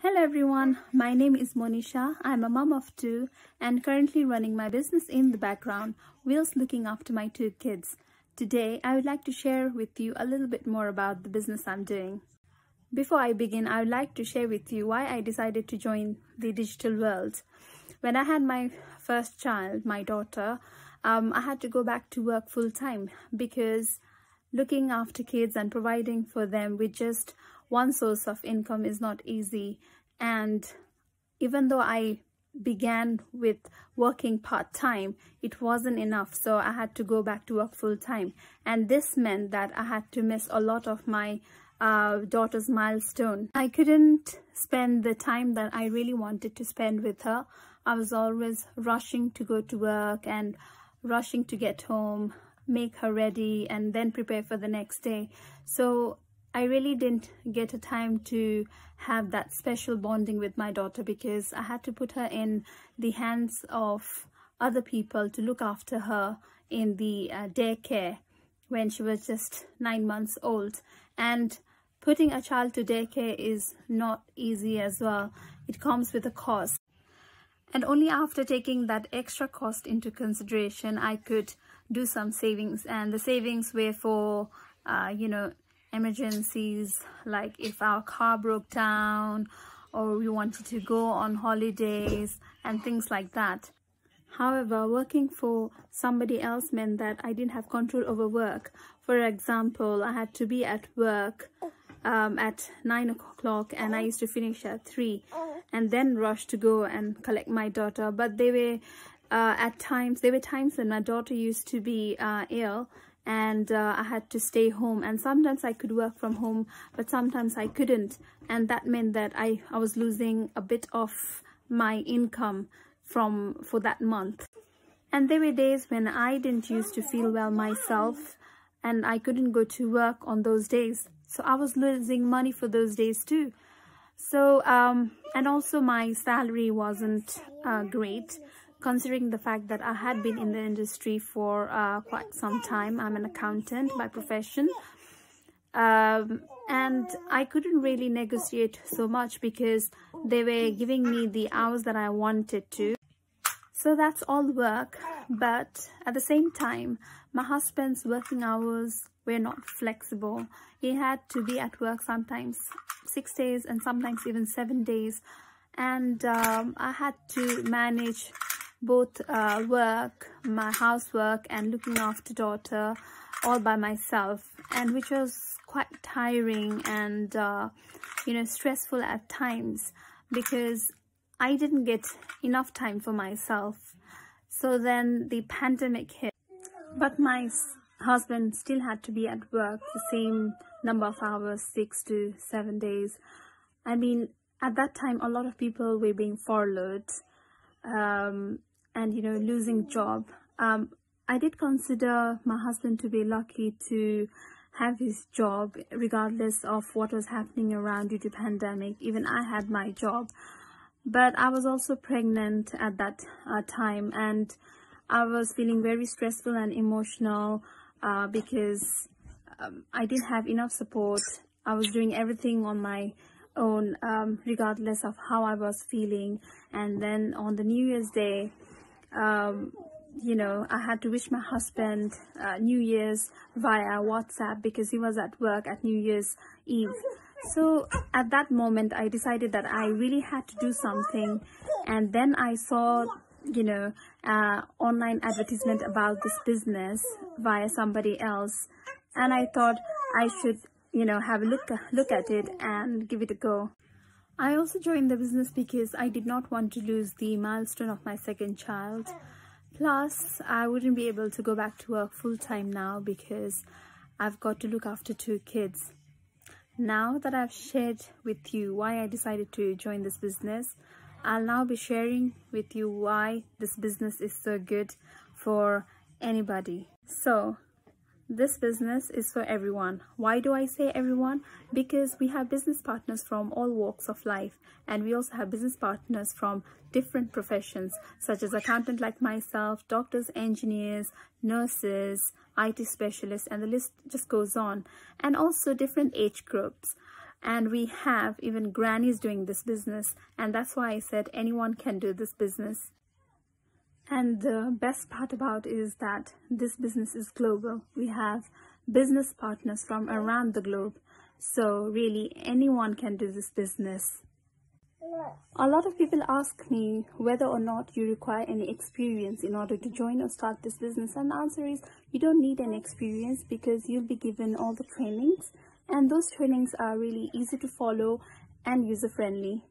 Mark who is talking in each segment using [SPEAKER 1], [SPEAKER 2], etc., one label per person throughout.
[SPEAKER 1] Hello everyone, my name is Monisha. I'm a mom of two and currently running my business in the background whilst looking after my two kids. Today, I would like to share with you a little bit more about the business I'm doing. Before I begin, I would like to share with you why I decided to join the digital world. When I had my first child, my daughter, I had to go back to work full time because looking after kids and providing for them with just one source of income is not easy. And even though I began with working part-time, it wasn't enough, so I had to go back to work full-time, and this meant that I had to miss a lot of my daughter's milestone. I couldn't spend the time that I really wanted to spend with her. I was always rushing to go to work and rushing to get home, make her ready, and then prepare for the next day. So I really didn't get a time to have that special bonding with my daughter because I had to put her in the hands of other people to look after her in the daycare when she was just 9 months old. And putting a child to daycare is not easy as well. It comes with a cost. And only after taking that extra cost into consideration, I could do some savings. And the savings were for, emergencies, like if our car broke down or we wanted to go on holidays and things like that. However, working for somebody else meant that I didn't have control over work. For example, I had to be at work at 9 o'clock and I used to finish at 3 and then rush to go and collect my daughter. But there were times when my daughter used to be ill, and I had to stay home, and sometimes I could work from home but sometimes I couldn't, and that meant that I was losing a bit of my income for that month. And there were days when I didn't used to feel well myself and I couldn't go to work on those days, so I was losing money for those days too. So and also my salary wasn't great, considering the fact that I had been in the industry for quite some time. I'm an accountant by profession, and I couldn't really negotiate so much because they were giving me the hours that I wanted to. So that's all work, but at the same time, my husband's working hours were not flexible. He had to be at work sometimes 6 days and sometimes even 7 days, and I had to manage both work, my housework, and looking after daughter all by myself, and which was quite tiring and stressful at times because I didn't get enough time for myself. So then the pandemic hit, but my husband still had to be at work the same number of hours, 6 to 7 days. I mean, at that time a lot of people were being furloughed and losing job. I did consider my husband to be lucky to have his job regardless of what was happening around due to pandemic. Even I had my job, but I was also pregnant at that time, and I was feeling very stressful and emotional because I didn't have enough support. I was doing everything on my own regardless of how I was feeling. And then on the New Year's Day, I had to wish my husband New Year's via WhatsApp because he was at work at New Year's Eve. So at that moment I decided that I really had to do something, and then I saw online advertisement about this business via somebody else, and I thought I should have a look at it and give it a go. I also joined the business because I did not want to lose the milestone of my second child. Plus, I wouldn't be able to go back to work full-time now because I've got to look after two kids. Now that I've shared with you why I decided to join this business, I'll now be sharing with you why this business is so good for anybody. So, this business is for everyone. Why do I say everyone? Because we have business partners from all walks of life, and we also have business partners from different professions such as accountant like myself, doctors, engineers, nurses, IT specialists, and the list just goes on, and also different age groups. And we have even grannies doing this business, and that's why I said anyone can do this business. And the best part about it is that this business is global. We have business partners from around the globe, so really anyone can do this business. A lot of people ask me whether or not you require any experience in order to join or start this business, and the answer is you don't need any experience because you'll be given all the trainings, and those trainings are really easy to follow and user-friendly.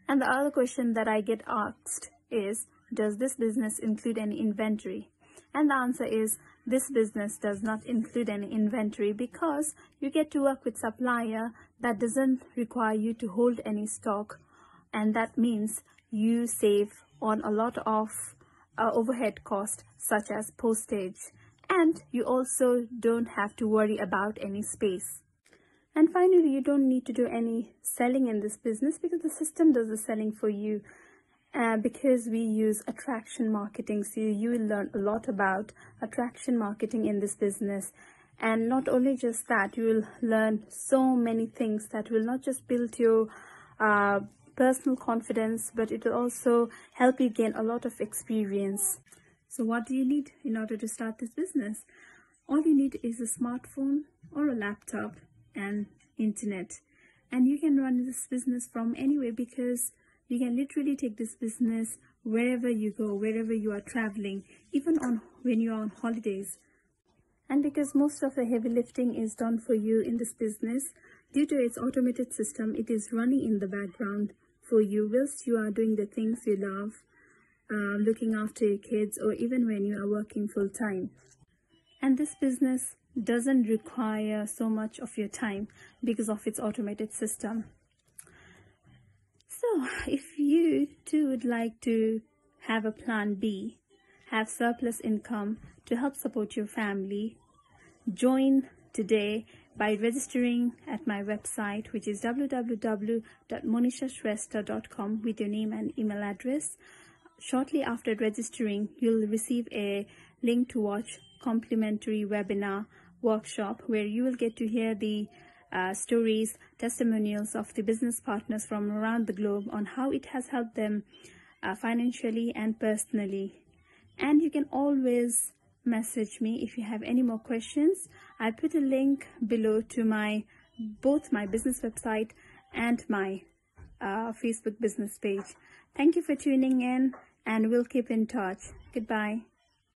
[SPEAKER 1] And the other question that I get asked is, does this business include any inventory? And the answer is, this business does not include any inventory because you get to work with supplier that doesn't require you to hold any stock. And that means you save on a lot of overhead cost such as postage, and you also don't have to worry about any space. And finally, you don't need to do any selling in this business because the system does the selling for you. Because we use attraction marketing, so you will learn a lot about attraction marketing in this business. And not only just that, you will learn so many things that will not just build your personal confidence, but it will also help you gain a lot of experience. So what do you need in order to start this business? All you need is a smartphone or a laptop and internet, and you can run this business from anywhere because you can literally take this business wherever you go, wherever you are traveling, even when you are on holidays. And because most of the heavy lifting is done for you in this business, due to its automated system, it is running in the background for you whilst you are doing the things you love, looking after your kids, or even when you are working full-time. And this business doesn't require so much of your time because of its automated system. So if you too would like to have a plan B, have surplus income to help support your family, join today by registering at my website, which is www.monishashrestha.com, with your name and email address. Shortly after registering, you'll receive a link to watch complimentary webinar workshop where you will get to hear the stories, testimonials of the business partners from around the globe on how it has helped them financially and personally. And you can always message me if you have any more questions. I put a link below to both my business website and my Facebook business page. Thank you for tuning in, and we'll keep in touch. Goodbye.